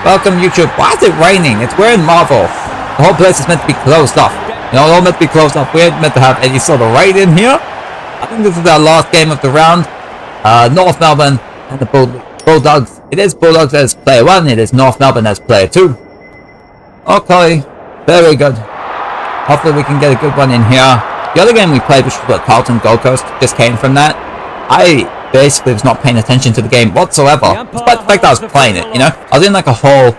Welcome, YouTube. Why is it raining? It's we're in Marvel. The whole place is meant to be closed off. You know, it's all meant to be closed off. We ain't meant to have any sort of rain in here. I think this is our last game of the round. North Melbourne and the Bulldogs. It is Bulldogs as player 1. It is North Melbourne as player 2. Okay. Very good. Hopefully we can get a good one in here. The other game we played, which was the Carlton Gold Coast, just came from that. I basically was not paying attention to the game whatsoever, despite the fact that I was playing it, you know? I was in like a whole...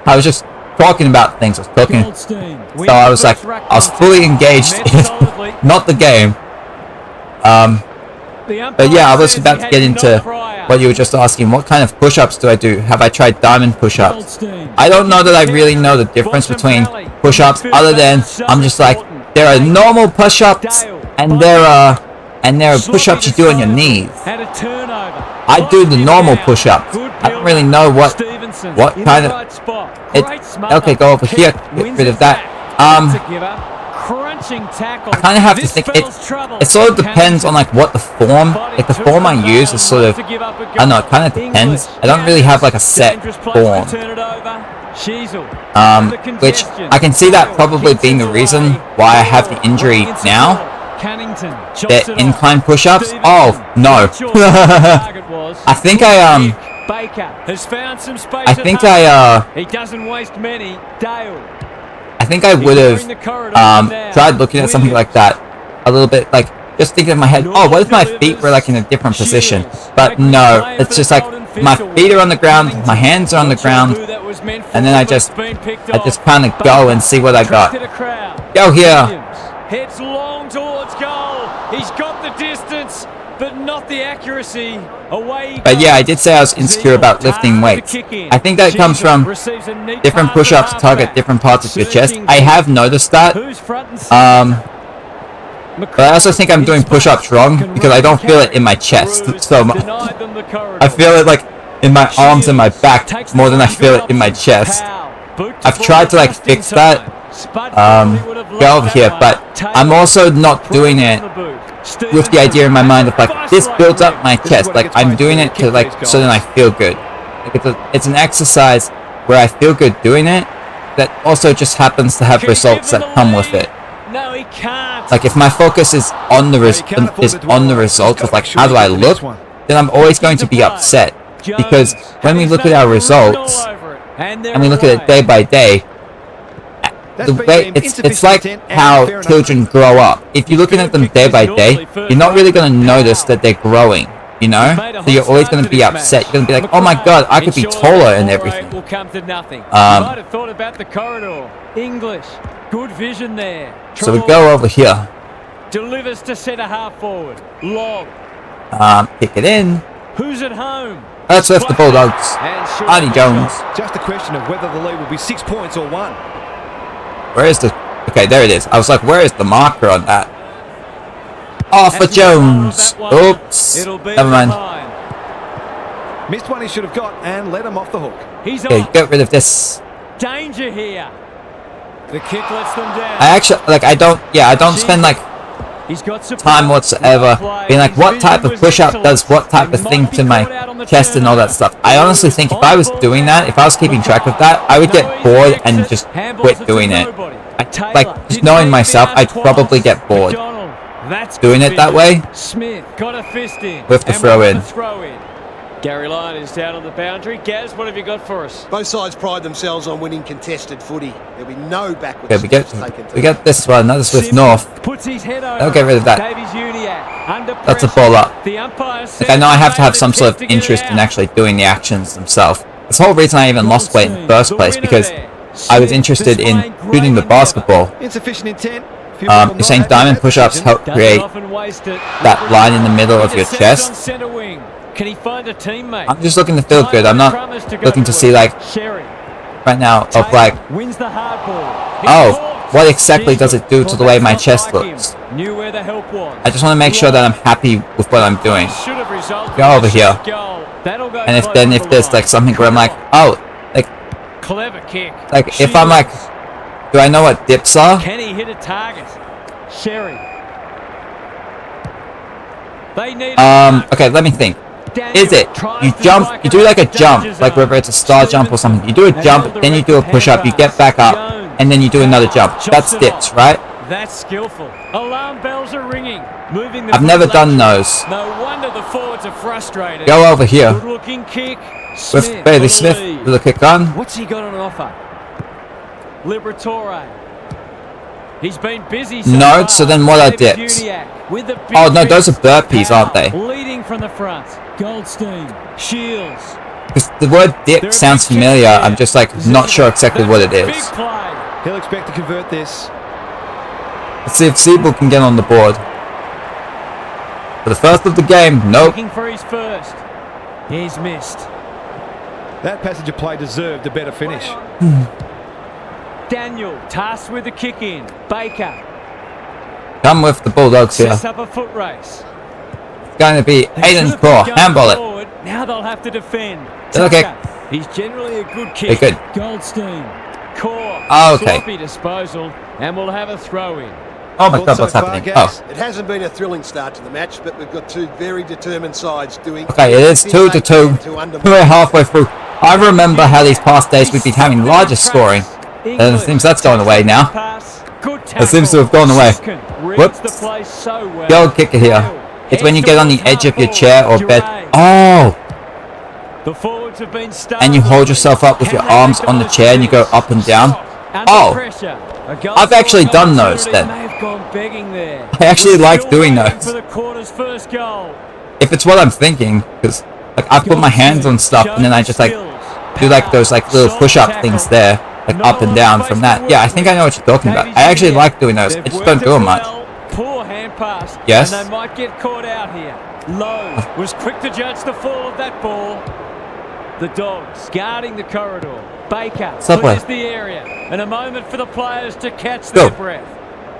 I was just talking about things, I was talking. So I was like, I was fully engaged in not the game. But yeah, I was about to get into what you were just asking. What kind of push-ups do I do? Have I tried diamond push-ups? I don't know that I really know the difference between push-ups, other than I'm just like, there are normal push-ups and there are push-ups you do on your knees. I do the normal push-ups. I don't really know what kind of... Okay, go over here, get rid of that. I kind of have to think, it sort of depends on like what the form, like the form I use is sort of, I don't know, it kind of depends. I don't really have like a set form. Which I can see that probably being the reason why I have the injury now. The incline push-ups? Oh, no. I think I would have tried looking at something like that a little bit, like just thinking in my head, oh, what if my feet were like in a different position? But no, it's just like my feet are on the ground, my hands are on the ground, and then I just kind of go and see what I got. Go here. Heads long towards goal. He's got the distance, but not the accuracy. Away. But yeah, I did say I was insecure about lifting weights. I think that comes from different push-ups target different parts of your chest. I have noticed that. But I also think I'm doing push-ups wrong because I don't feel it in my chest so much. I feel it like in my arms and my back more than I feel it in my chest. I've tried to like fix that. Go over here, but I'm also not doing it with the idea in my mind of like, this builds up my chest. Like, I'm doing it to like, so then I feel good. Like, it's an exercise where I feel good doing it, that also just happens to have results that come with it. Like, if my focus is on the results of like, how do I look, then I'm always going to be upset. Because when we look at our results, and we look at it day by day, the way it's like how children grow up. If you're looking at them day by day, you're not really going to notice that they're growing, you know? So you're always going to be upset. You're going to be like, oh my god, I could be taller and everything. So we go over here. Delivers to centre half forward. Long. Kick it in. Who's at home? That's with the Bulldogs. Arnie Jones. Just a question of whether the lead will be 6 points or 1. Where is the... Okay, there it is. I was like, where is the marker on that? Oh, for Jones. Oops. Never mind. Missed one he should have got and let him off the hook. Okay, get rid of this. Danger here. The kick lets them down. I actually, like, I don't spend, like, time whatsoever being like, what type of push-up does what type of thing to my chest and all that stuff. I honestly think if I was doing that, if I was keeping track of that, I would get bored and just quit doing it. Like, just knowing myself, I'd probably get bored doing it that way with the throw-in. Gary Lyon is down on the boundary. Gaz, what have you got for us? Both sides pride themselves on winning contested footy. There'll be no backwards. Okay, we get this one. That is with North. I'll get rid of that. That's a ball up. Like, I know I have to have some sort of interest in actually doing the actions themselves. That's the whole reason I even lost weight in the first place, because I was interested in shooting the basketball. Insufficient intent. You're saying diamond push-ups help create that line in the middle of your chest? Can he find a teammate? I'm just looking to feel good. I'm not looking to see, like, right now, of like, oh, what exactly does it do to the way my chest looks? I just want to make sure that I'm happy with what I'm doing. Go over here. And if there's like something where I'm like, oh, like if I'm like, do I know what dips are? Can he hit a target? Sherry. They need okay, let me think. is it? You jump, you do like a jump, like whether it's a star jump or something. You do a jump, then you do a push-up, you get back up, and then you do another jump. That's dips, right? That's skillful. Alarm bells are ringing. Moving the I've never done those. No wonder the forwards are frustrated. Go over here. Good looking kick. With Bailey Smith with a kick on. What's he got on offer? Liberatore. He's been busy. No, so then what are dips? Oh no, those are burpees, aren't they? Leading from the front. Goldstein. Shields. Because the word dip sounds familiar, I'm just like not sure exactly what it is. He'll expect to convert this. Let's see if Siebel can get on the board. For the first of the game, nope. Looking for his first. He's missed. That passage of play deserved a better finish. Daniel tasked with the kick in. Baker. Come with the Bulldogs here. Sets up a foot race. It's going to be Aiden Core. Handball it. Now they'll have to defend. Okay. He's generally a good kick. Okay, good. Goldstein. Core. Oh, okay. Sloppy disposal, and we'll have a throw in. Oh my god, what's happening? Oh. It hasn't been a thrilling start to the match, but we've got two very determined sides doing... Okay, it is 2-2. We're halfway through. I remember how these past days we've been having larger scoring. And it seems that's going away now. It seems to have gone away. Whoops. Go kick it here. It's when you get on the edge of your chair or bed. Oh! And you hold yourself up with your arms on the chair and you go up and down. Oh! I've actually done those then. I actually like doing those. If it's what I'm thinking, because like I put my hands on stuff and then I just like do like those like little push-up things there, like up and down from that. Yeah, I think I know what you're talking about. I actually like doing those. I just don't do them much. Poor hand pass. Yes. And they might get caught out here. Lowe was quick to judge the fall of that ball. The Dogs guarding the corridor. Baker clears the area. And a moment for the players to catch their breath.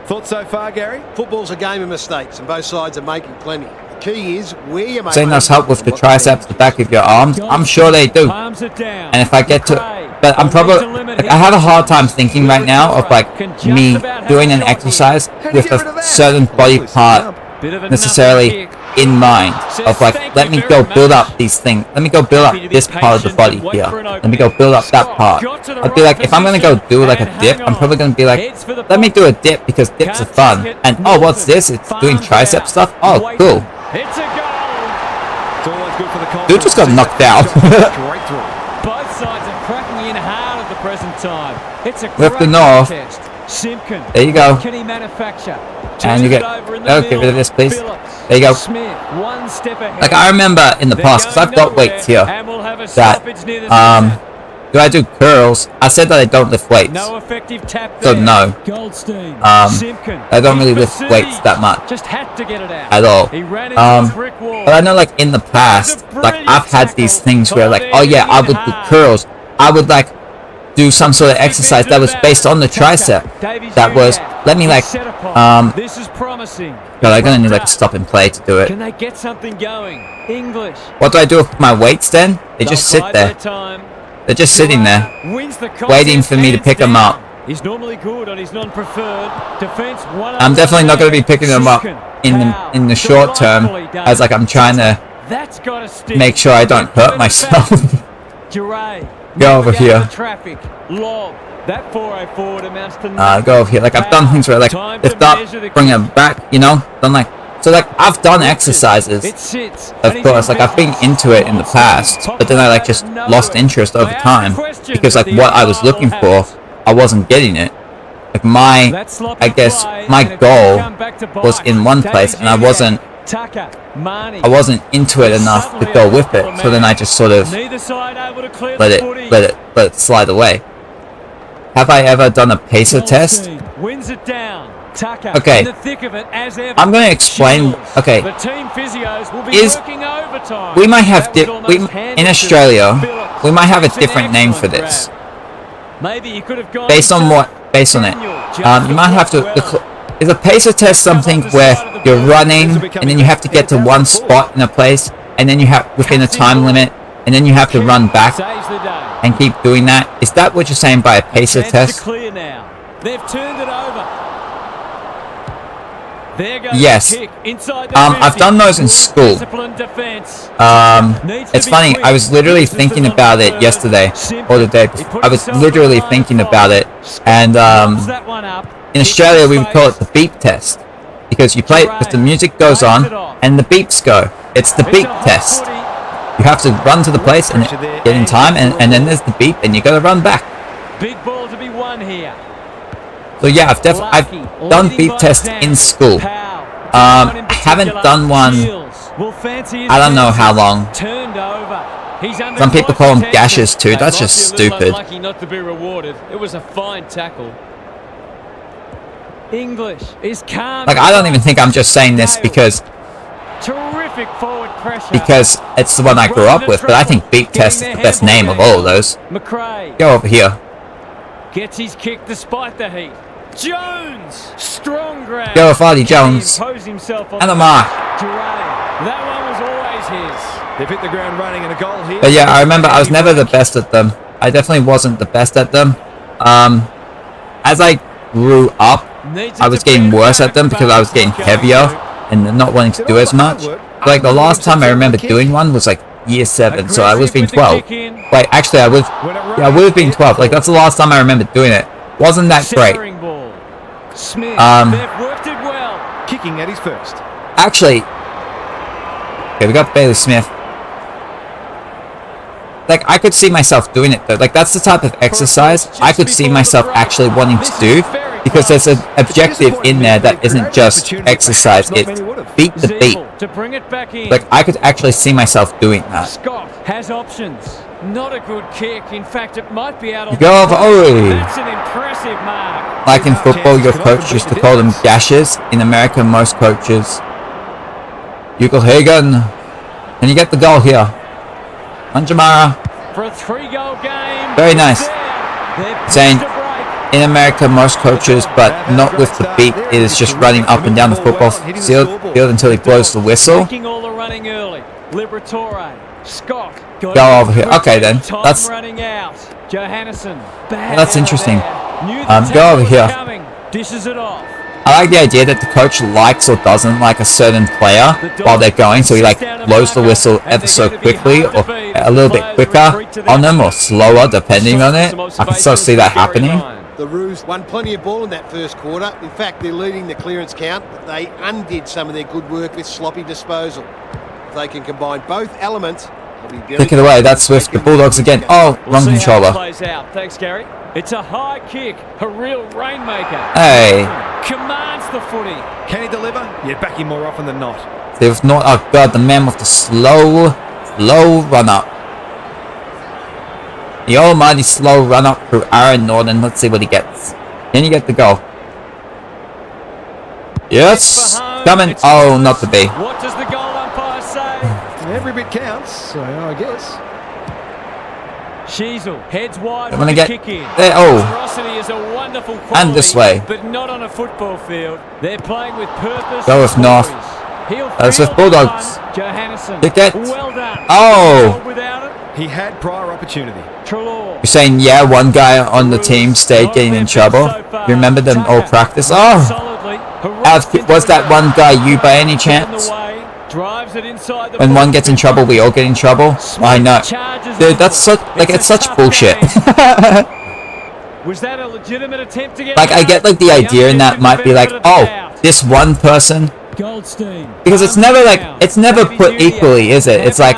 Thoughts so far, Gary? Football's a game of mistakes, and both sides are making plenty. The key is where you make... Saying those help with the triceps, the back of your arms. I'm sure they do. And if I get to... But I'm probably... Like, I have a hard time thinking right now of like me doing an exercise with a certain body part necessarily in mind of like, let me go build up these things. Let me go build up this part of the body here. Let me go build up that part. I'd be like, if I'm going to go do like a dip, I'm probably going to be like, let me do a dip because dips are fun. And oh, what's this? It's doing tricep stuff? Oh, cool. It's a goal. Dude just got knocked out. Both sides are cracking in hard at the present time. It's a With the north. test. Simpkin. There you go. Can he manufacture? And you get... Oh, get rid of this, please. There you go. Smith, one step ahead. Like, I remember in the past, because I've got weights here, that, do I do curls? I said that I don't lift weights. No effective tap So, there. no. I don't really lift weights that much. Just had to get it out. At all. He ran into the brick wall. But I know, like, in the past, like, I've had these things where, like, oh yeah, I would do curls. I would, like, do some sort of exercise that was based on the tricep. That was, let me, like, this is promising. God, I'm gonna need, like, stop and play to do it. Can they get something going? English. What do I do with my weights then? They just sit there. They're just sitting there, waiting for me to pick them up. He's normally good on his non-preferred defense. I'm definitely not going to be picking them up in the short term, as like I'm trying to make sure I don't hurt myself. Go over here. Go over here. Like I've done things where like lift up, bring them back, you know, done like. So like I've done exercises, of course, like I've been into it in the past, but then I like just lost interest over time because like what I was looking for, I wasn't getting it. Like I guess my goal was in one place and I wasn't into it enough to go with it. So then I just sort of let it slide away. Have I ever done a pacer test? Okay, I'm going to explain. Okay, we might have in Australia, we might have a different name for this. Based on it, you might have to. Is a pacer test something where you're running and then you have to get to one spot in a place, and then you have within a time limit, and then you have to run back and keep doing that? Is that what you're saying by a pacer test? They've turned it over. Yes. I've done those in school. It's funny, I was literally thinking about it yesterday, or the day before. I was literally thinking about it, and in Australia we would call it the beep test. Because you play it, because the music goes on, and the beeps go. It's the beep test. You have to run to the place and get in time, and then there's the beep, and you gotta run back. Big ball to be won here. So yeah, I've done beep tests in school. I haven't done one, I don't know how long. Some people call them gashes too, that's just stupid. Lucky not to be rewarded. It was a fine tackle. English is calm. Like, I don't even think I'm just saying this because it's the one I grew up with, but I think beep test is the best name of all of those. Go over here. Gets his kick despite the heat. Jones, strong grab. Go, Fardy Jones. And a mark. That one was always his. They've hit the ground running and a goal here. But yeah, I remember I was never the best at them. I definitely wasn't the best at them. As I grew up, I was getting worse at them because I was getting heavier and not wanting to do as much. Like the last time I remember doing one was like year 7, so I would have been 12. Wait, actually I would have been 12. Like that's the last time I remember doing it. Wasn't that great. Kicking at his first. Actually, okay, we got Bailey Smith. Like, I could see myself doing it though. Like, that's the type of exercise I could see myself actually wanting to do, because there's an objective in there that isn't just exercise, it's beat the beat. Like, I could actually see myself doing that. Scott has options. Not a good kick. In fact, it might be out on Go over. That's an impressive mark. Like in football, your coach used to call them gashes. In America, most coaches. Hagen. And you get the goal here. Anjamara. For a 3-goal game. Very nice. Saying in America, most coaches, but not with the beat, it is just running up and down the football field until he blows the whistle. All the running early. Liberatore. Scott. Go over here. Okay then. That's interesting. Go over here. Dishes it off. I like the idea that the coach likes or doesn't like a certain player while they're going, so he like blows the whistle ever so quickly or a little bit quicker on them or slower depending on it. I can sort of see that happening. The Roos won plenty of ball in that first quarter. In fact, they're leading the clearance count, but they undid some of their good work with sloppy disposal. If they can combine both elements, Kick it away, that's with the Bulldogs again. Oh, wrong controller. Thanks, Gary. It's a high kick, a real rainmaker. Hey. Commands the footy. Can he deliver? Yeah, back him more often than not. If not, oh god, the man with the slow run up. The almighty slow run up through Aaron Norton. Let's see what he gets. Can you get the goal? Yes, coming. Oh, not to be. What does the goal umpire say? Every bit counts, so I guess. Sheasel heads wide. I'm gonna get kick in. there. Oh, Is a wonderful quality, and this way. but not on a football field. They're playing with purpose. Go with North. That's with Bulldogs. Kick it. Well done. Oh. Without it. He had prior opportunity. Trelaw. You're saying, yeah, one guy on the team stayed getting in trouble. You remember them all practice? Oh, was that one guy you by any chance? When one gets in trouble, we all get in trouble. I know, dude. That's such it's such bullshit. Was that a legitimate attempt to get? Like, I get like the idea in that might be like, oh, this one person. Because it's never put equally, is it? It's like,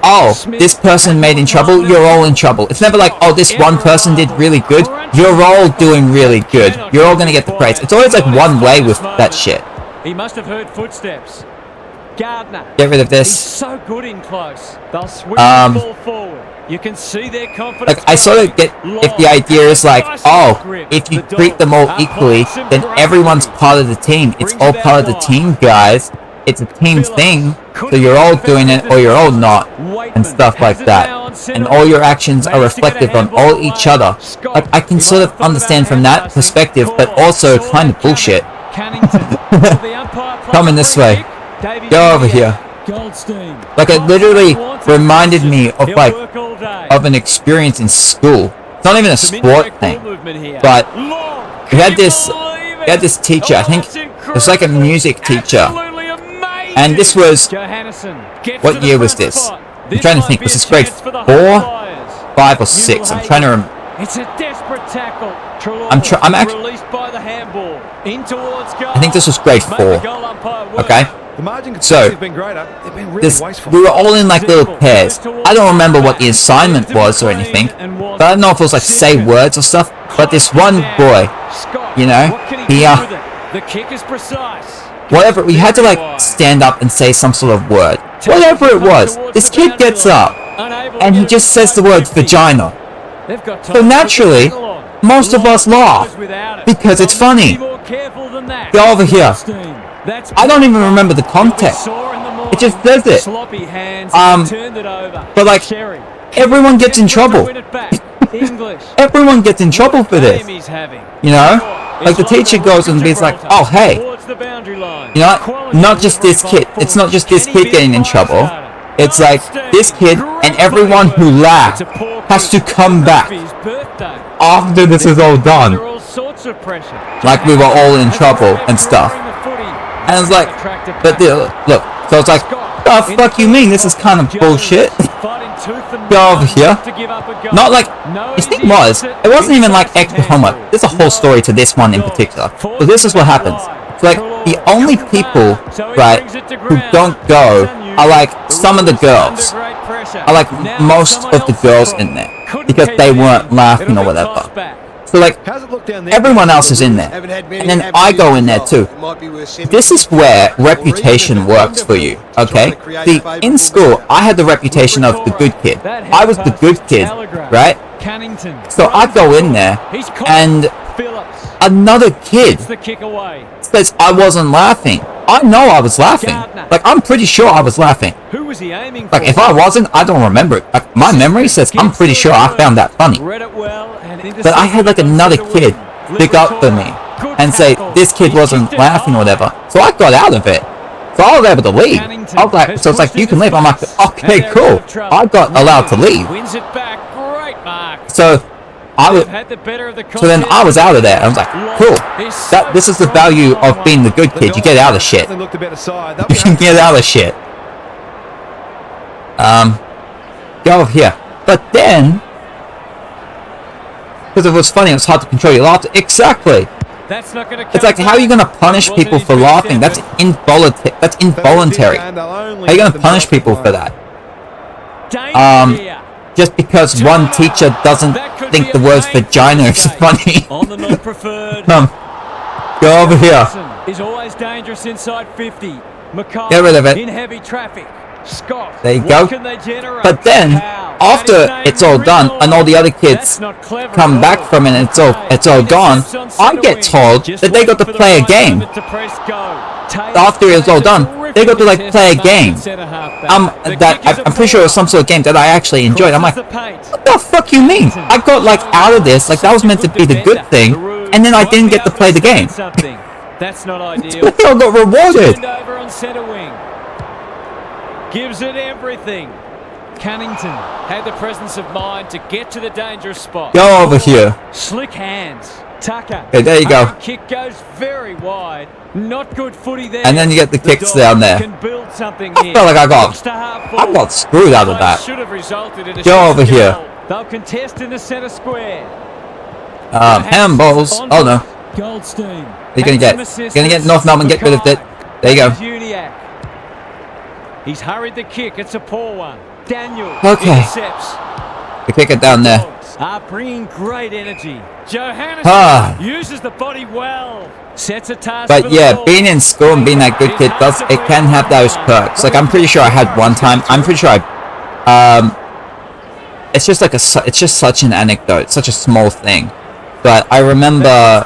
oh, this person made in trouble, you're all in trouble. It's never like, oh, this one person did really good, you're all doing really good. You're all gonna get the praise. It's always like one way with that shit. He must have heard footsteps. Gardner. Get rid of this. He's so good in close. They'll swing the ball forward. You can see their confidence. Like, I sort of get if the idea is like, oh, if you treat them all equally, then everyone's part of the team. It's all part of the team, guys. It's a team thing, so you're all doing it or you're all not, and stuff like that. And all your actions are reflective on all each other. Like, I can sort of understand from that perspective, but also kind of bullshit. Coming this way. Go over here. Like, it literally reminded me of like an experience in school. It's not even a sport thing, but we had this teacher. I think It was like a music teacher. And this was... What year was this? I'm trying to think. Was this grade 4? 5 or 6? I'm trying to remember. It's a desperate tackle. I'm actually released by the handball. In towards goal. I think this was grade 4. Okay. The margin So has been greater. They've been really wasteful. we were all in like little pairs. I don't remember what the assignment was or anything, but I don't know if it was like say words or stuff. But this one boy, you know, he the kick is precise. whatever, we had to like stand up and say some sort of word. Whatever it was, this kid gets up and he just says the word vagina. So naturally, most of us laugh because it's funny. Go over here. I don't even remember the context. It just says it. But like, everyone gets in trouble. Everyone gets in trouble for this. You know? Like the teacher goes and be like, oh hey, you know, not just this kid. It's not just this kid getting in trouble. It's like this kid and everyone who laughed has to come back after this is all done. Like we were all in trouble and stuff. And it's like, but look, so it's like, the fuck you mean? This is kind of bullshit. Go over here. Not like, the thing was, it wasn't even like extra homework. There's a whole story to this one in particular. So this is what happens. So like, the only people, right, who don't go are like some of the girls. Are like most of the girls in there. Because they weren't laughing or whatever. So like, everyone else is in there. And then I go in there too. This is where reputation works for you, okay? See, in school, I had the reputation of the good kid. I was the good kid, right? So I go in there, and another kid says I wasn't laughing. I know I was laughing. Like, I'm pretty sure I was laughing. Like, if I wasn't, I don't remember it. Like, my memory says I'm pretty sure I found that funny. But I had like another kid pick up for me and say this kid wasn't laughing or whatever. So I got out of it. So I was able to leave. I was like, so it's like, you can leave. I'm like, okay, cool. I got allowed to leave. So so then I was out of there. I was like, cool. This is the value of being the good kid. You get out of shit. You can get out of shit. Go over here. But then, because it was funny, it was hard to control your laughter. Exactly. It's like, how are you going to punish people for laughing? That's involuntary. How are you going to punish people for that? Just because one teacher doesn't think the word vagina is funny. Go over here. Get rid of it. In heavy traffic. Scott, there you go. But then, after it's all done and all the other kids come back from it and it's all gone, I get told that they got to play a game. After it's all done, they got to like play a game. I'm pretty sure it was some sort of game that I actually enjoyed. I'm like, what the fuck you mean? I got like out of this, like that was meant to be the good thing, and then I didn't get to play the game. That's not ideal. I got rewarded. Gives it everything. Cannington had the presence of mind to get to the dangerous spot. Go over here. Slick hands. Tucker. Okay, there you go. Kick goes very wide. Not good footy there. And then you get the kicks down there. Can build something I felt like I got screwed out of that. Should have resulted in a go over here. They'll contest in the centre square. Handballs. Oh no. Goldstein. You're gonna get North Melbourne. Get rid of it. There you go. He's hurried the kick. It's a poor one. Daniel intercepts. We kick it down there. Bringing great energy. Johannes uses the body well. Sets a task. But yeah, being in school and being that good kid it can have those perks. Like I'm pretty sure I had one time. I'm pretty sure it's just such an anecdote, such a small thing. But I remember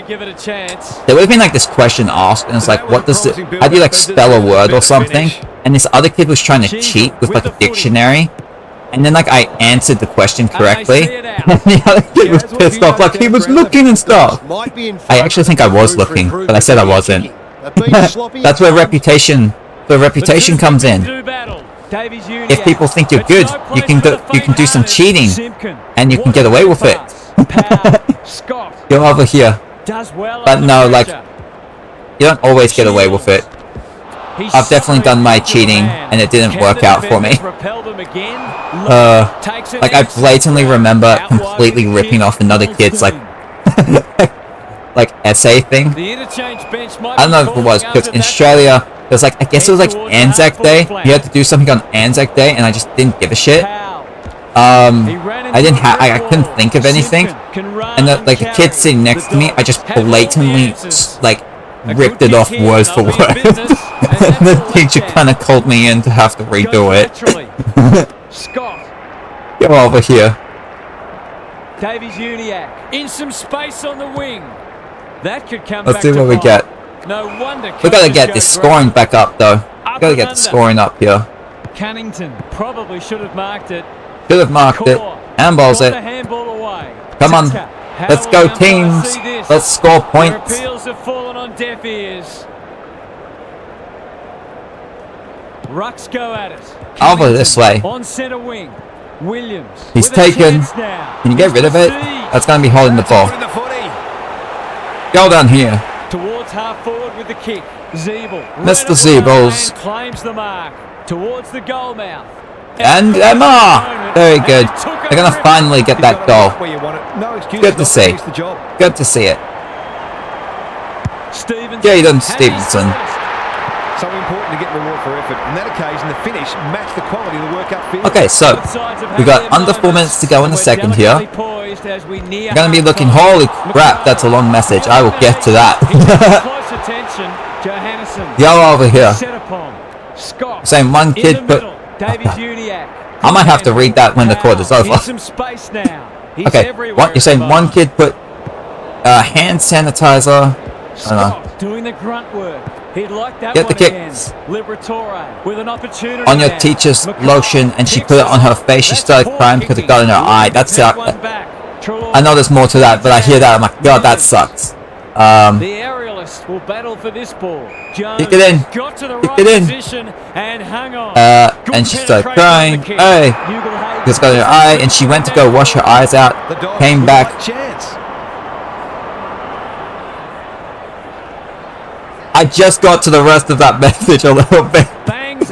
give it a chance. There would have been like this question asked, and it's like, how do you like spell a word or something? And this other kid was trying to cheat with like a dictionary, and then like I answered the question correctly, and the other kid was pissed off, like he was looking and stuff. I actually think I was looking, but I said I wasn't. That's where reputation comes in. If people think you're good, you can do some cheating, and you can get away with it. Go over here. But no, like, you don't always get away with it. I've definitely done my cheating, and it didn't work out for me. Like, I blatantly remember completely ripping off another kid's, like, like, essay thing. I don't know if it was, because in Australia, it was like, I guess it was like Anzac Day. You had to do something on Anzac Day, and I just didn't give a shit. I couldn't think of anything. And like, the kid sitting next to me, I just blatantly, like, ripped it off word for word. And the teacher kind of called me in to have to redo it. Go over here. Davies Uniacke in some space on the wing. That could come Let's back see what we get. No wonder We gotta get this scoring back up, though. We gotta get the scoring up here. Cunnington probably should have marked it. Should have marked it. Handballs it. Come on. Let's go, teams. Let's score points. Appeals have fallen on deaf ears. Rucks go at it. Over this way. On centre wing. Williams. He's taken. Can you get rid of it? That's going to be holding the ball. Go down here. Towards half forward with the kick. Zeeble. Mr. Zeebles. Claims the mark. Towards the goal mouth. And Emma! Very good. They're going to finally get that goal. Good to see. Good to see it. Jaden Stevenson. So important to get reward for effort. On that occasion, the finish matched the quality of the work upfield. Okay, so we got under 4 minutes to go in the second here. We're going to be looking, holy crap, that's a long message. I will get to that. Go over here. Saying one kid put... I might have to read that when the quarter's over. Okay, you're saying one kid put hand sanitizer. I don't know. Doing the grunt work. He'd like that. Get the kicks. With an opportunity on your teacher's lotion, and she put it on her face. She started crying because it got in her eye. That sucked. I know there's more to that, but I hear that, I'm like, God, that sucks. The aerialist will battle for this ball. Kick it in. Got to the Kick right it in. position and hung on. And she started crying. Hey, it's got in her eye, and she went to go wash her eyes out. Came back. I just got to the rest of that message a little bit.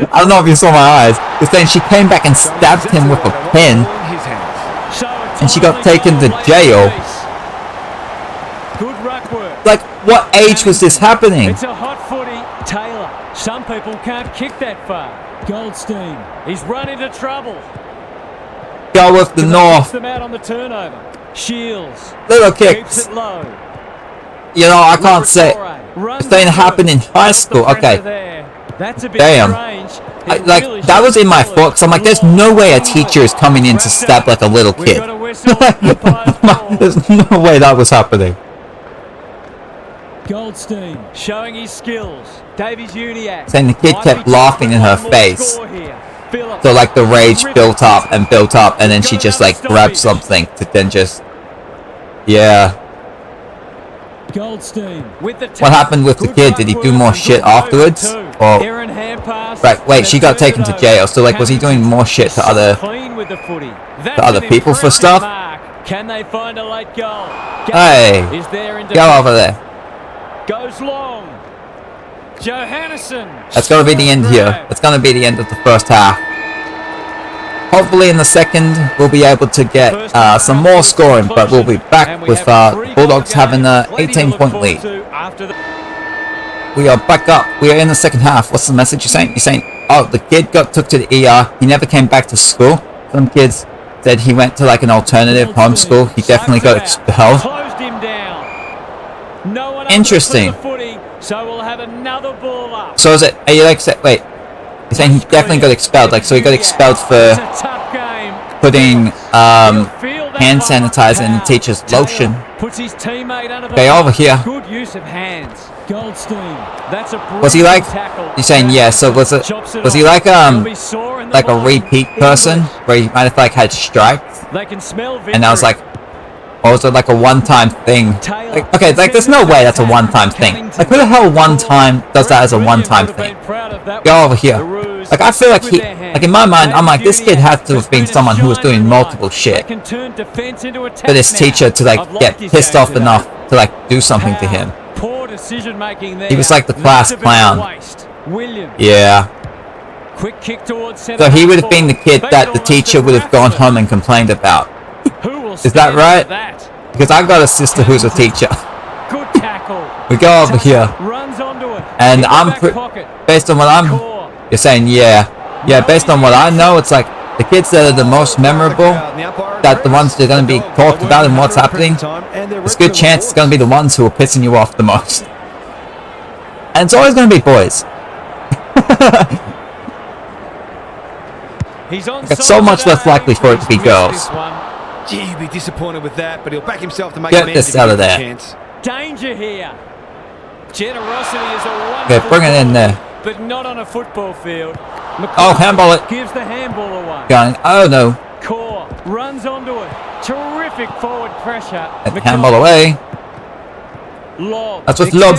I don't know if you saw my eyes. It's saying she came back and stabbed him with a pen, and she got taken to jail. Like, what age was this happening? It's a hot footy. Taylor. Some people can't kick that far. Goldstein. He's run into trouble. Go with the North. Them out on the turnover. Shields. Little kicks. It low. You know, I can't say. It's going to happen in high school. Okay. That's a bit damn. Strange. That was in my thoughts. I'm like, there's no way a teacher is coming in to stab like a little kid. There's no way that was happening. Goldstein showing his skills. Davies Uniacke. Saying the kid kept laughing in her face. So like the rage built up, and then she just like grabbed something to then just... Yeah. Goldstein with the what happened with the kid? Did he do more shit afterwards? Or right, wait, she got taken to jail. So like, was he doing more shit to other people for stuff? Can they find a late goal? Hey, go over there. Goes long. Johannesson. That's gonna be the end here. That's gonna be the end of the first half. Hopefully in the second we'll be able to get some more scoring, but we'll be back with Bulldogs having an 18-point lead. We are back up. We are in the second half. What's the message you're saying? You're saying, oh, the kid got took to the ER. He never came back to school. Some kids said he went to like an alternative homeschool. He definitely got expelled. Interesting. So we'll have another ball up. So is it? Are you like wait? You're saying he definitely got expelled, like, so he got expelled for putting hand sanitizer in the teacher's lotion. Okay, over here. Good use of hands. Goldstein. That's a was he like? You're saying yeah. So was he like a repeat person where he might have like had strikes? And I was like, or was it like a one-time thing? Like, okay, like there's no way that's a one-time thing. Like who the hell one-time does that as a one-time thing? Go over here. Like I feel like he, like in my mind, I'm like this kid had to have been someone who was doing multiple shit for this teacher to like get pissed off enough to like do something to him. decision making there. He was like the class clown. Williams. Yeah. Quick kick towards center. So he would have been the kid that the teacher would have gone home and complained about. Is that right? Because I got a sister who's a teacher. Good tackle. We go over here. Runs onto it. And based on what you're saying, yeah. Yeah, based on what I know, it's like the kids that are the most memorable, that the ones that are going to be talked about and what's happening, there's a good chance it's going to be the ones who are pissing you off the most. And it's always going to be boys. It's so much less likely for it to be girls. Gee, he'd be disappointed with that, but he'll back himself to make Get this out of there. Danger here. Generosity is a wonderful. Okay, bring it in there. But not on a football field. Oh, handball it. Gives the handball away. Going. Oh no. Core runs onto it. Terrific forward pressure. Get the handball away. Lob. That's with Lob.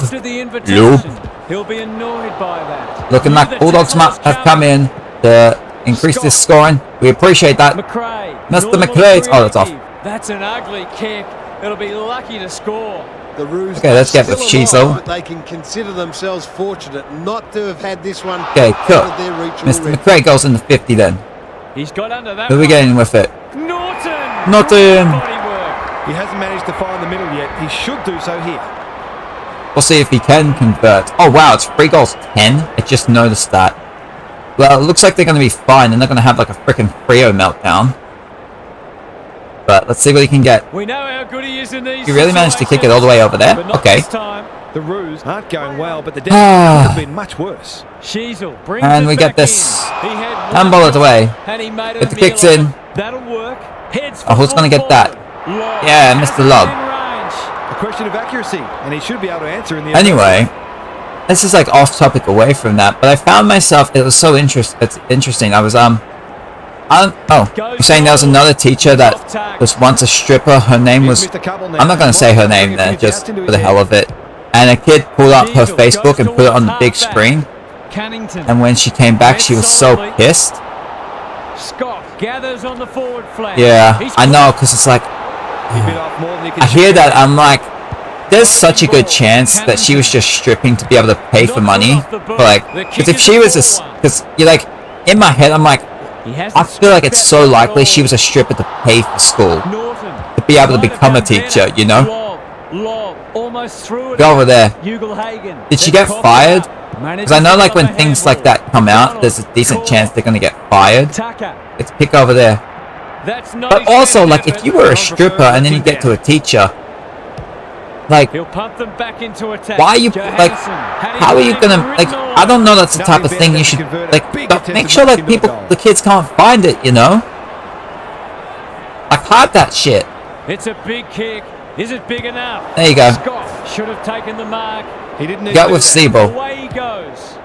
He'll be annoyed by that. Looking like Bulldogs have come in to increase this scoring. We appreciate that. Mr. McRae. Oh, that's off. That's an ugly kick. It'll be lucky to score. The Roos okay, let's get with Shizo. But they can consider themselves fortunate not to have had this one. Okay, cool. Out of their reach Mr. already. McRae goes in the 50 then. He's got under that. Who are we getting with it? Norton. Norton. He hasn't managed to find the middle yet. He should do so here. We'll see if he can convert. Oh wow, it's 3 goals 10. I just noticed that. Well, it looks like they're going to be fine. They're not going to have like a freaking Frio meltdown. But let's see what he can get. We know how good he is in these. He really managed to kick it all the way over there. Okay. The Roos aren't going well, but the damage could have been much worse. And we get this. Handball it away. Get the kicks in. That'll work. Oh, who's going to get that? Yeah, Mr. Lob. A question of accuracy, and he should be able to answer in the anyway, this is like off topic away from that, but I found myself, it was so interesting. I was you're saying there was another teacher that was once a stripper. Her name was, I'm not going to say her name there, just for the hell of it. And a kid pulled up her Facebook and put it on the big screen. And when she came back, she was so pissed. Yeah, I know, because it's like, I hear that, I'm like, there's such a good chance that she was just stripping to be able to pay for money. For like, because if she was because you're like, in my head, I'm like, I feel like it's so likely she was a stripper to pay for school. To be able to become a teacher, you know? Go over there. Did she get fired? Because I know like when things like that come out, there's a decent chance they're going to get fired. Let's pick over there. But also, like, if you were a stripper and then you get to a teacher, like, why are you, like, how are you gonna, like, I don't know that's the type of thing you should, like, make sure, like, the kids can't find it, you know? Like, hide that shit. It's a big kick. Is it big enough? There you go. Scott should have taken the mark. He didn't. Got with Siebel. Away he goes.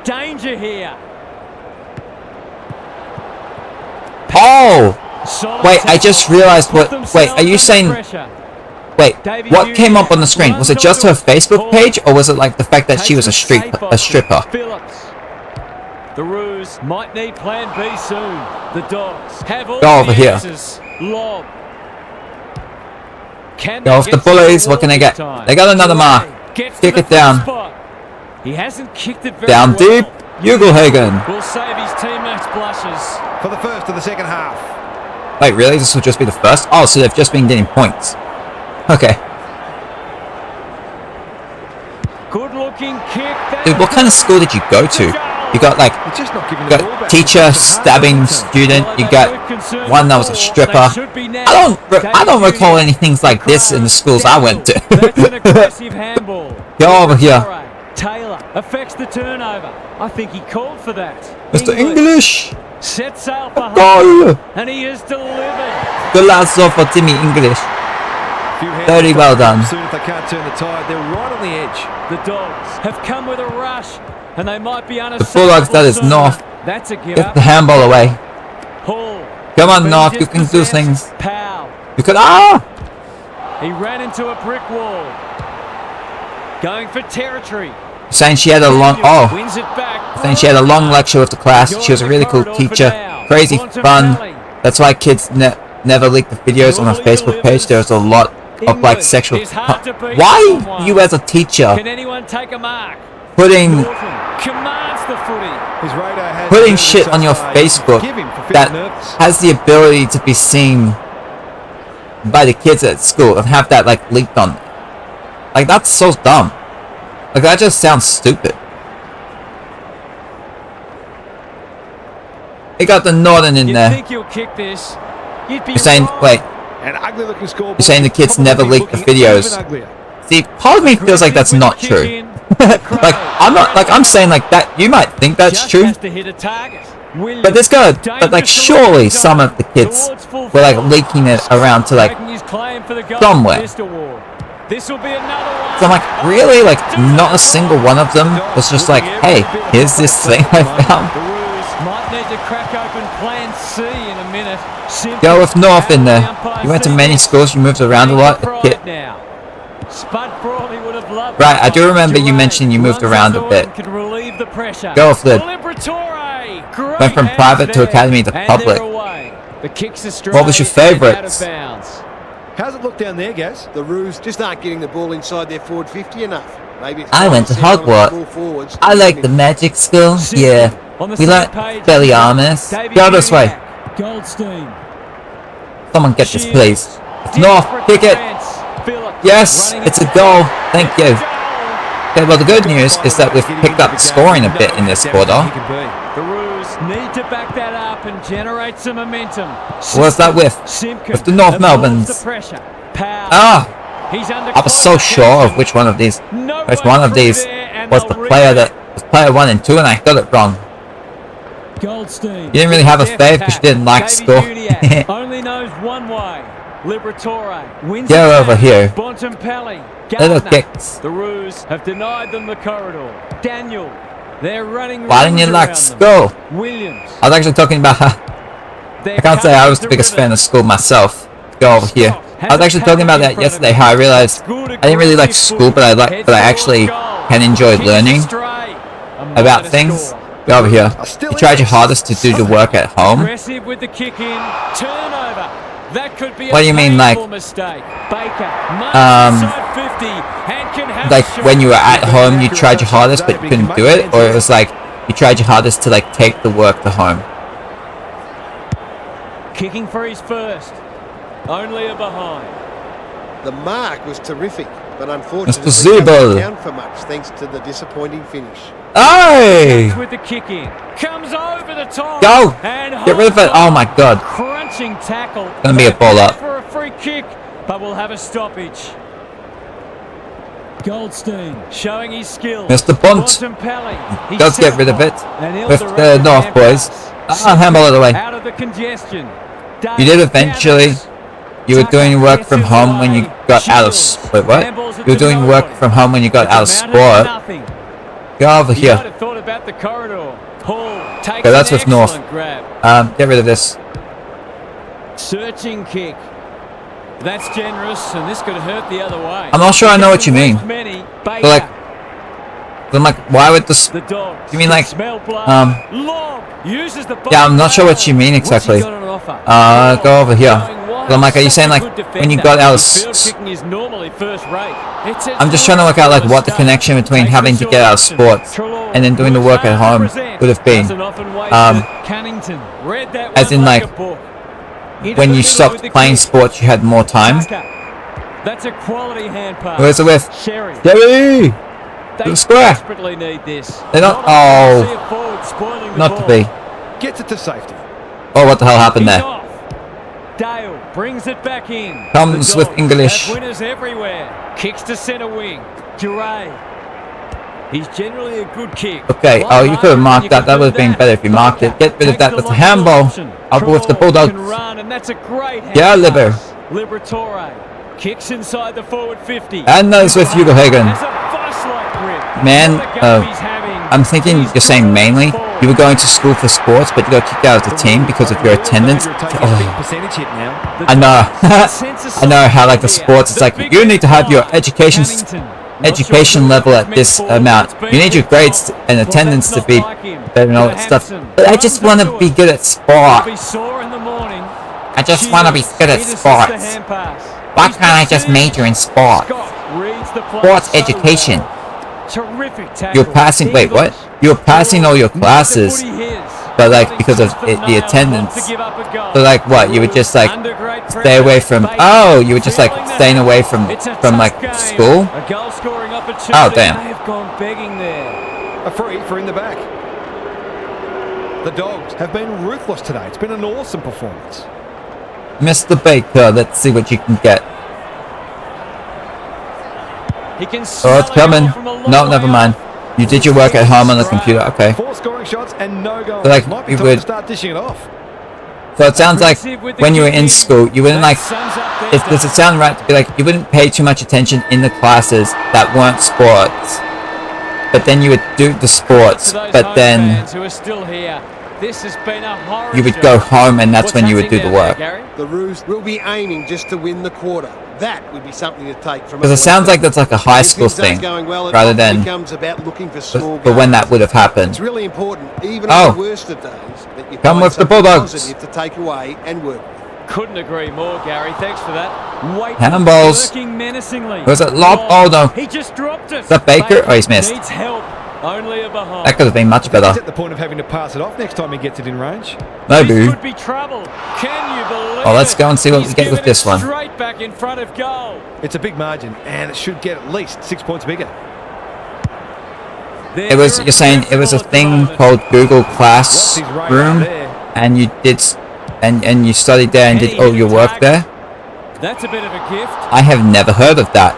Danger here. Oh! Wait, I just realized what, wait, are you saying, wait, what came up on the screen? Was it just her Facebook page, or was it like the fact that she was a stripper? The Roos might need plan B soon. The Dogs have all Go over here. Lob. Go off the Bullies, what can they get? They got another mark. Kick it down. He hasn't kicked it very down deep. Ugelhagen. Will save his teammates blushes. For the first of the second half. Wait, really? This will just be the first? Oh, so they've just been getting points. Okay. Good looking kick. Dude, what kind of school did you go to? You got like, you got teacher, stabbing student, you got one that was a stripper. I don't recall anything like this in the schools I went to. Go over here. Taylor affects the turnover. I think he called for that. Mr. English. Set sail for goal. And he is delivered. Good last off for Timmy English. Very well done. Soon if they can't turn the tide, they're right on the edge. The Dogs have come with a rush, and they might be the Bulldogs, that is North. That's a get the handball away. Come on, North, you can do things. You could, He ran into a brick wall. Going for territory. Saying she had a long, saying she had a long lecture with the class. She was a really cool teacher. Crazy fun. That's why kids never leak the videos on her Facebook page. There's a lot of like sexual. Why you as a teacher Can anyone take a mark? putting Commands the footy. His radar has putting shit on your such a Facebook give him for feeling that nervous. has the ability to be seen by the kids at school and have that like leaked on? Like that's so dumb. Like that just sounds stupid. They got the Northern in You there. think you'll kick this? You'd be You're saying, wrong. wait, An ugly looking scoreboard. you're saying the kids Probably never leak the looking videos. even uglier. See, part of me feels like that's not Kick true. in. Like I'm not like I'm saying like that. You might think that's Just true, has to hit a target. Williams, but there's got but like dangerous surely towards some of the kids towards full were like forward. leaking it around to like. Making his claim for the Golden somewhere. Fist Award. This will be another one. So I'm like, really? Like not a single one of them was just like, hey, here's this thing I found. The Roos might need to crack open Plan C in a minute. Simply Go with North in there. how the umpires You went to see many this. schools. You moved around a lot. Pride Kid. now. Spud Frawley would have loved Right, that I do one. remember you Duray mentioned you moved runs around a onto it bit. and can relieve the pressure. Go with Lid. Liberatore. Great Went from hands private to there. academy to And public. they're away. The kicks are straight What was your and out of favourites? bounds. How's it look down there, Gaz? The Roos just aren't getting the ball inside their forward 50 enough. Maybe it's I time went to send one of the Hogwarts. small forwards. I like the magic school. Yeah, On the we same like page, Belly Armors. Davey Go this way. Uniac, Goldstein. Someone get this, Shields. please. It's North. Kick it. Defense. Phillips Yes, running it's a it. goal. Thank you. Goal. Okay, well the good news is that we've picked up scoring a bit in this quarter. The Roos need to back that up and generate some momentum. What's that with? Simpkin With the North absorbs Melbournes. the pressure. Powell. Ah, He's under I was so close sure of attention. which one of these, No which way one of through these there, and was the they'll player read that was player 1 and 2, and I got it wrong. Goldstein. You didn't really have a fave because you didn't like Davey score. Uniac only knows one way. Liberatore wins Get it over back. here. Bontempelli. Little Gardner. kicks. The Roos have denied them the corridor. Daniel. They're running. Why didn't you rings like around them. school? Williams. I was actually talking about her. I can't say I was the biggest fan of school myself. Go over here. I was actually talking about that yesterday. How I realized I didn't really like school, but I actually can enjoy learning about things. Go over here. You tried your hardest to do the work at home. Aggressive with the kick in. Turnover. That could be What do you mean, like, mistake. Baker. Inside 50 and can have Like a shot. when you were at home, you tried your hardest, but you couldn't do it, or it was like you tried your hardest to like take the work to home. Kicking for his first. Only a behind. The mark was terrific, but unfortunately Mr. Zeeble. doesn't count for much thanks to the disappointing finish. Hey! With the kick in. Comes over the top. Go! And Get rid of it. Oh my god. crunching tackle. Gonna be a ball up. For a free kick, but we'll have a stoppage. Goldstein showing his skills. Mr. Bunt Bontempelli. does get rid of it with the North boys. Handball it away. Out of the congestion. You did eventually. You were doing work from home when you got out of wait, what? You were doing work from home when you got out of sport. Go over You here. might have thought about the corridor. Hall takes Okay, that's an with North. excellent grab. Get rid of this. Searching kick. That's generous, and this could hurt the other way. I'm not sure I know what you mean. Many. But like, I'm like, why would this? The Dogs. You mean like, smell blood. Lob uses the yeah, I'm not sure what you mean exactly. What's he got on offer? Go over here. Going wide. But I'm like, are you saying like Good when you defender. got out of His field kicking is normally first rate. I'm just trying to work out like what the connection between having to get out of sports and then doing the work at home would have been. As in like when you stopped playing sports, you had more time. That's a quality hand pass. Where's the whiff? Sherry. Jerry! They To the square. desperately need this. They're not. Oh, not to be. Gets it to safety. Oh, what the hell happened He's there? off. Dale brings it back in. Comes The with Dogs English. have winners everywhere. Kicks to centre wing. Duray. He's generally a good kick. Okay, oh, you could have marked that. That would have been better if you marked it. Get rid of that. That's a handball. I'll go with the Bulldogs. Can run, and that's a great hand Yeah, Liber. pass. Liberatore kicks inside the forward 50. And that's with Hugo Hagen. Has a vice-like grip. Man, What a game he's having. I'm thinking you're saying mainly you were going to school for sports, but you got kicked out of the team because of your attendance. Oh, Percentage hit now. I know. I know how like the sports. It's like you need to have your education level at this amount. You need your grades and attendance to be better and all that stuff. But I just want to be good at sport. I just want to be good at sports. Why can't I just major in sport? Sports education. Terrific tackle. You're passing. Wait, what? You're passing all your classes, but like because of the attendance. So like what? You would just like stay away from. Oh, you were just like staying away from like school. Oh damn. They've gone begging there. A free for in the back. The Dogs have been ruthless today. It's been an awesome performance. Mr. Baker, let's see what you can get. Oh, it's coming. No, never mind. You did your work at home on the computer. Okay. 4 scoring shots and no goals. So like Might be you time would. to start dishing it off. So it sounds like when you were in school, you wouldn't like. Does it sound right to be like you wouldn't pay too much attention in the classes that weren't sports, but then you would do the sports, but then you would go home and that's when you would do the work. The Roos will be aiming just to win the quarter. That would be something to take from. Because it sounds like that's like a high school thing, rather than for when that would have happened. It's really important, even on the worst of days, that you come with the Bulldogs to take away and work. Couldn't agree more, Gary. Thanks for that. Handballs. Was it lob? Oh no. He just dropped it. Is that Baker? Oh, he's missed. Needs help. Only a behind. That could have been much better. He's at the point of having to pass it off next time he gets it in range. Maybe. Could be trouble. Can you believe Oh, let's go and see what we get with this one. Straight back in front of goal. It's a big margin, and it should get at least 6 points bigger. It was. You're saying it was a thing called Google Classroom, and you did, and you studied there and did all your work there. That's a bit of a gift. I have never heard of that.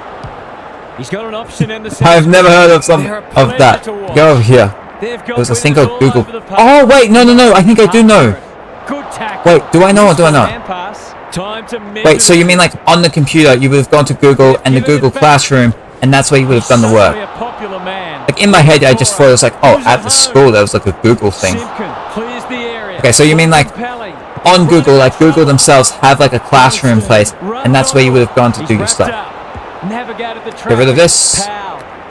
He's got an option in the I've never heard of that. Go over here. There was a thing called Google. Oh wait, no. I think I do know. Wait, do I know or do I not? Wait, so you mean like on the computer you would have gone to Google and the Google Classroom, and that's where you would have done the work? Like in my head, I just thought it was like, oh, at the school there was like a Google thing. Okay, so you mean like on Google, like Google themselves have like a classroom place, and that's where you would have gone to do your stuff. Get rid of this.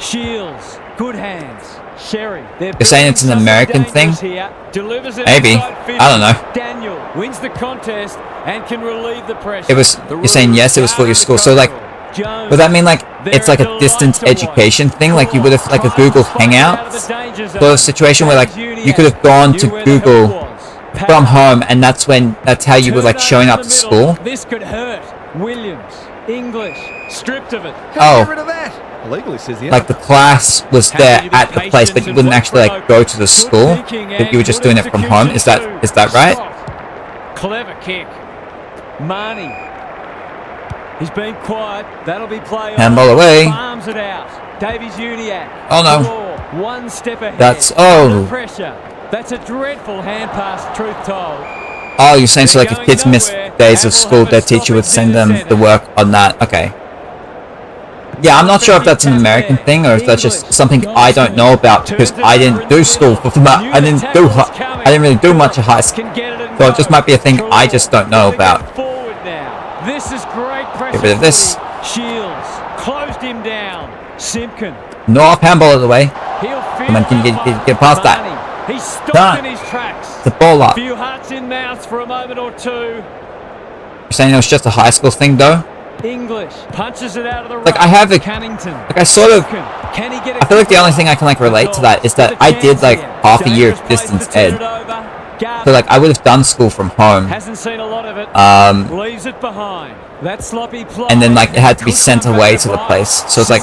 Shields, good hands. Sherry. You're saying it's an American thing? Maybe. I don't know. Daniel wins the contest and can relieve the pressure. It was. You're saying yes, it was for your school. So like, would that mean like it's like a distance education thing? Like you would have like a Google Hangouts sort of situation where like you could have gone to Google from home, and that's how you were like showing up to school. This could hurt. Williams, English, stripped of it. Oh. Get rid of that. Legally says the like the class was there at the place, but you wouldn't actually like go to the school. But you were just doing it from home. Is that right? Clever kick. Marnie. He's been quiet. That'll be play. Handball away. Farms it out. Davies Uniac. Oh no. One step ahead. That's pressure. That's a dreadful hand pass, truth told. Oh, you're saying so like if kids miss days of school, their teacher would send them the work on that. Okay. Yeah, I'm not sure if that's an American thing or if that's just something I don't know about because I didn't do school for I didn't really do much of high school. So it just might be a thing I just don't know about. This is great pressure. Get rid of this. Shields closed him down. Simpkin. No off handball out of the way. Come on, can you get past that? He's stopped in his tracks. The ball up. Few hearts in mouths for a moment or two. You're saying it was just a high school thing though? English punches it out of the like I have a Cannington. Like I sort of I feel like the only thing I can like relate to that is that I did like half a year of distance ed. So like I would have done school from home. Hasn't seen a lot of it. Leaves it behind. That sloppy play. And then like it had to be sent away to the place. So it's like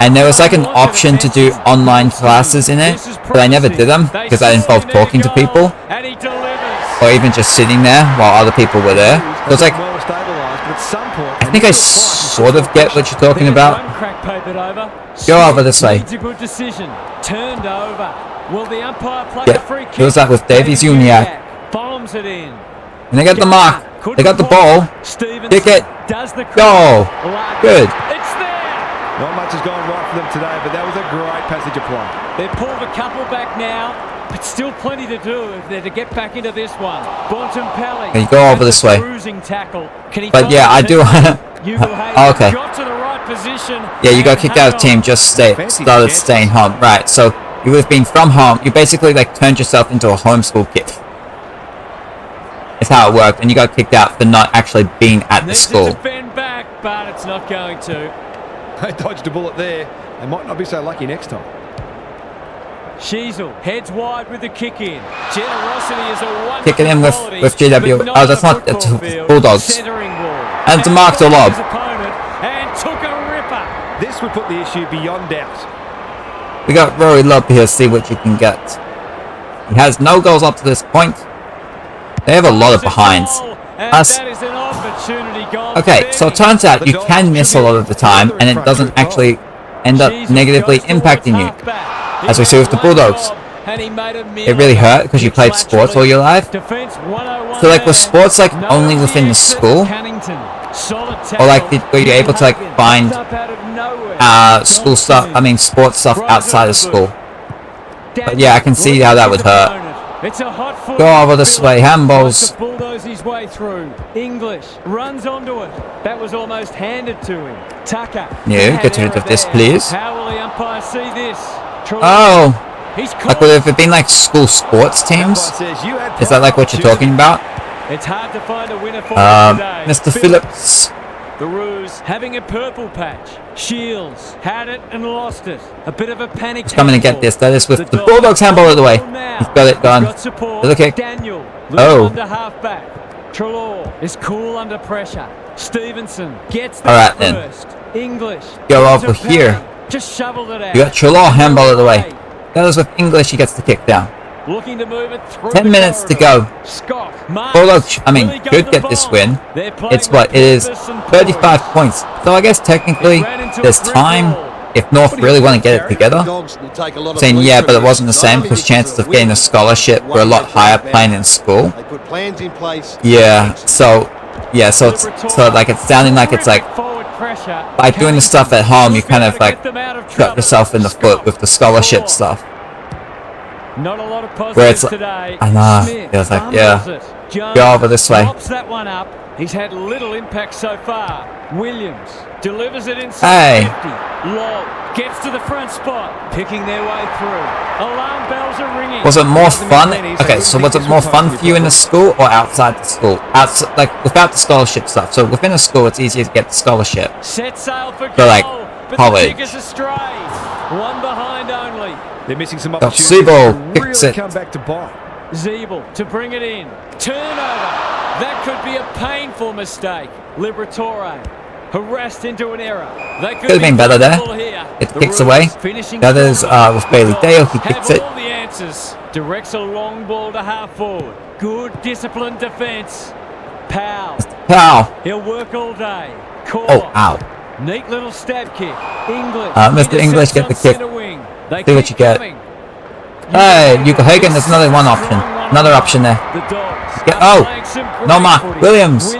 and there was like an option to do online classes in it, but I never did them because that involved talking to people or even just sitting there while other people were there. So it's like I think I sort of get what you're talking about. Go over this way. Yeah, it was that with Davies Uniac. And they got the mark. They got the ball. Kick it. Go. Good. Not much has gone right for them today, but that was a great passage of play. They've pulled a couple back now, but still plenty to do if they're to get back into this one. Bontempelli. Can you go over this way? But yeah, I do. Oh, okay. Yeah, you got kicked out of team. Just started staying home. Right. So you would have been from home. You basically like turned yourself into a homeschool kid. It's how it worked, and you got kicked out for not actually being at the school. back, but it's not going to. They dodged a bullet there. They might not be so lucky next time. Sheasel heads wide with the kick in. Generosity is a wonderful Kick it in with GW. but Oh, that's not. It's Bulldogs. Centering ball. And to mark the lob. His opponent and took a ripper. This would put the issue beyond doubt. We got Rory Love here. See what you can get. He has no goals up to this point. They have a lot of behinds. Us. Okay, so it turns out you can miss a lot of the time, and it doesn't actually end up negatively impacting you. As we see with the Bulldogs. It really hurt because you played sports all your life. So like, was sports like only within the school? Or like, were you able to like find school stuff, I mean sports stuff outside of school? But yeah, I can see how that would hurt. Go over this way, handballs. Bulldoze his way through. English runs onto it. That was almost handed to him. Tucker. No, get rid of this, please. How will the umpire see this? Oh, like would it have been like school sports teams? Is that like what you're talking about? It's hard to find a winner for today. Mr. Phillips. The Roos having a purple patch. Shields had it and lost it. A bit of a panic. He's coming to get this. That is with the Bulldogs handball out of the way. He's got it gone. Little kick. Daniel. Oh. Under half back. Trelaw is cool under pressure. Stevenson gets that Alright first. English. Go over here. Just shoveled it out. You got Trelaw handball out of the way. That is with English. He gets the kick down. Looking to move it through 10 minutes to go. Bulldogs, I mean, could get this win. It's what? It is 35 points. So I guess technically there's time if North really want to get it together. Saying yeah, but it wasn't the same because chances of getting a scholarship were a lot higher playing in school. Yeah, so like it's sounding like it's like by doing the stuff at home you kind of like shot yourself in the foot with the scholarship stuff. Not a lot of where it's positives like, today. I know, Smith it was like, yeah, Jones go over this way. pops that one up. He's had little impact so far. Williams delivers it inside 50. Lobb gets to the front spot, picking their way through. Alarm bells are ringing. Was it more fun? Okay, so was it more fun for you in the school or outside the school? Outside, like without the scholarship stuff. So within a school, it's easier to get the scholarship. Set sail for goal, but like but college. the kick is astray. One behind only. They're missing some Got opportunities Siebel, to kicks really it. come back to bite. Zeeble to bring it in. Turnover. That could be a painful mistake. Liberatore harassed into an error. That Could have been better there. here. It The kicks Roos away. finishing The others with Bailey Dale. He kicks it. all the answers. Directs a long ball to half forward. Good disciplined defence. Powell. Pow. He'll work all day. Core. Oh, ow. Neat little stab kick. English. Mr. English, get the kick. See what you get. Coming. Hey, Yuko Hagen, there's another one option. Another option there. The Dogs. Get, oh, no, Mark Williams.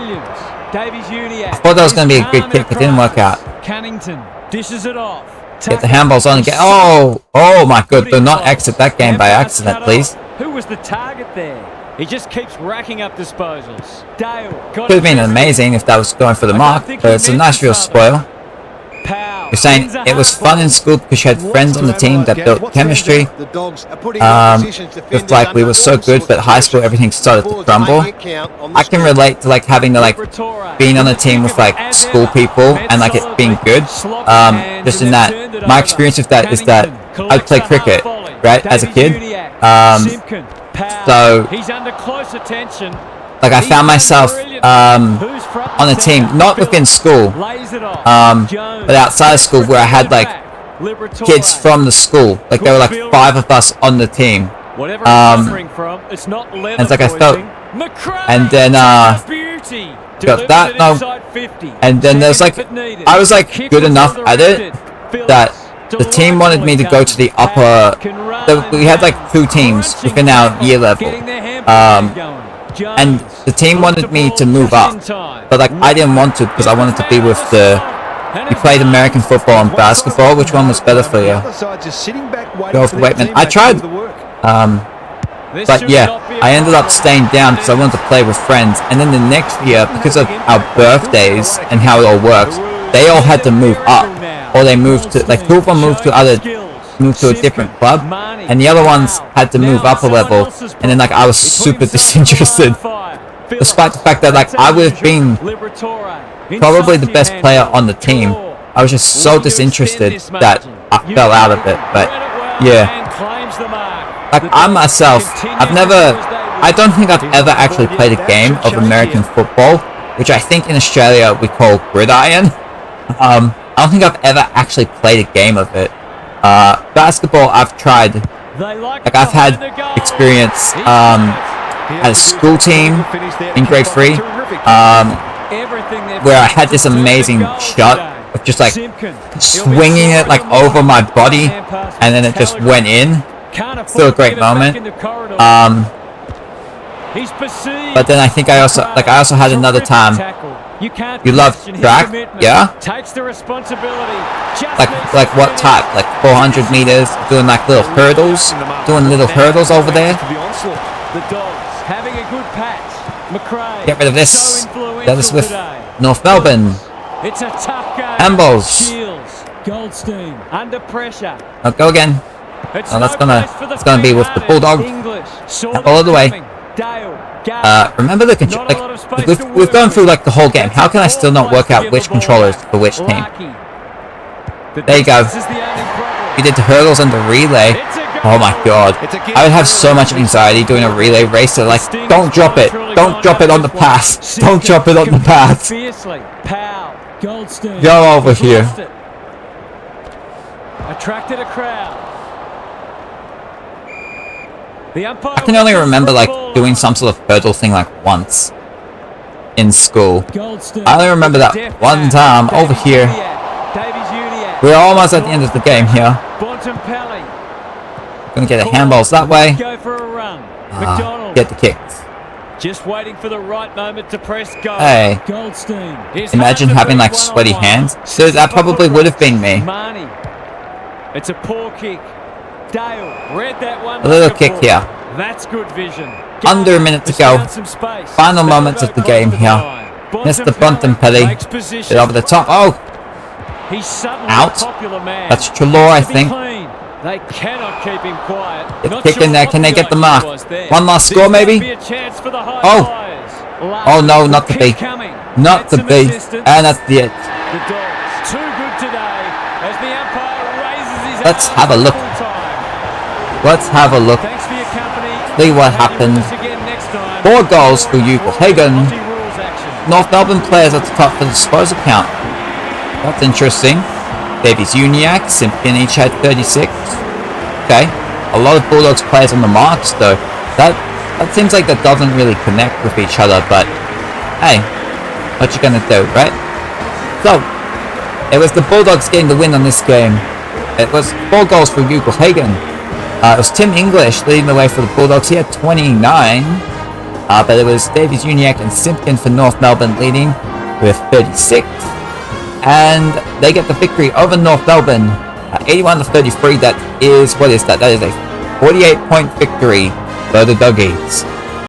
Davies Uniacke. I thought that was going to be a good kick, it didn't work out. Cannington dishes it off. Get the handballs on and get. Oh my god, do not exit that game by accident, please. Who was the target there? He just keeps racking up disposals. Dale. Could have been amazing if that was going for the mark, but it's a nice real spoil. You're saying it was fun in school because you had friends on the team that built chemistry. With like we were so good, but high school everything started to crumble. I can relate to like having to like being on a team with like school people and like it being good. Just in that, my experience with that is that I played cricket, right, as a kid. So he's under close attention. like I found myself on a team, not within school, but outside of school where I had like kids from the school. Like there were like 5 of us on the team. And it's like I felt, and then got that, no, and then there's like, I was like good enough at it that the team wanted me to go to the upper, we had like 2 teams within our year level. And the team wanted me to move up, but like I didn't want to because I wanted to be with you played American football and basketball. Which one was better for you? Go with the Waitman. I tried, but yeah, I ended up staying down because I wanted to play with friends. And then the next year, because of our birthdays and how it all works, they all had to move up, or they moved to like 2 of them moved to a different club, and the other ones had to move up a level, and then like I was super disinterested, despite the fact that like I would have been probably the best player on the team. I was just so disinterested that I fell out of it. But yeah, like I myself, I don't think I've ever actually played a game of American football, which I think in Australia we call gridiron. I don't think I've ever actually played a game of it. Basketball I've tried. Like I've had experience at a school team in grade 3, where I had this amazing shot of just like swinging it like over my body, and then it just went in. Still a great moment. But then I think I also had another time. You love track, yeah? Like what type? Like 400 meters, doing like little hurdles, over there. Get rid of this. Get this with North Melbourne. It's a tough game. Handballs. Goldstein under pressure. Oh, go again. Oh, that's gonna be with the Bulldogs. All the way. Remember the control. Like, we've gone through like the whole game. How can I still not work out which controllers for which team? There you go. You did the hurdles and the relay. Oh my god. I would have so much anxiety doing a relay race. So like, don't drop it. Don't drop it on the pass. Don't drop it on the pass. Go over here. Attracted a crowd. I can only remember like doing some sort of hurdle thing like once in school. I only remember that one time over here. We're almost at the end of the game here. Gonna get the handballs that way. Get the kicks. Just waiting for the right moment to press go. Hey, imagine having like sweaty hands. So that probably would have been me. It's a poor kick. Dale read that one. A little kick here. That's good vision. Under a minute to go. Final moments of the game here. Missed the bunt and Pelly. Get over the top. Oh! Out. That's Trelaw, I think. They cannot keep him quiet. Get the kick in there. Can they get the mark? One last score, maybe? Oh! Oh no, not the B. Not the B. And that's the it. The Dogs too good today as the umpire raises his Let's have a look. Let's have a look. See what happened. 4 goals for Hagen. North Melbourne players at the top for the disposal count. That's interesting. Davies Uniacke, Simpkin each had 36. Okay. A lot of Bulldogs players on the marks though. That seems like that doesn't really connect with each other, but hey, what you gonna do, right? So, it was the Bulldogs getting the win on this game. It was 4 goals for Hagen. It was Tim English leading the way for the Bulldogs. He had 29. But it was Davies Uniacke and Simpkin for North Melbourne leading with 36. And they get the victory over North Melbourne. 81-33. What is that? That is a 48-point victory for the Doggies.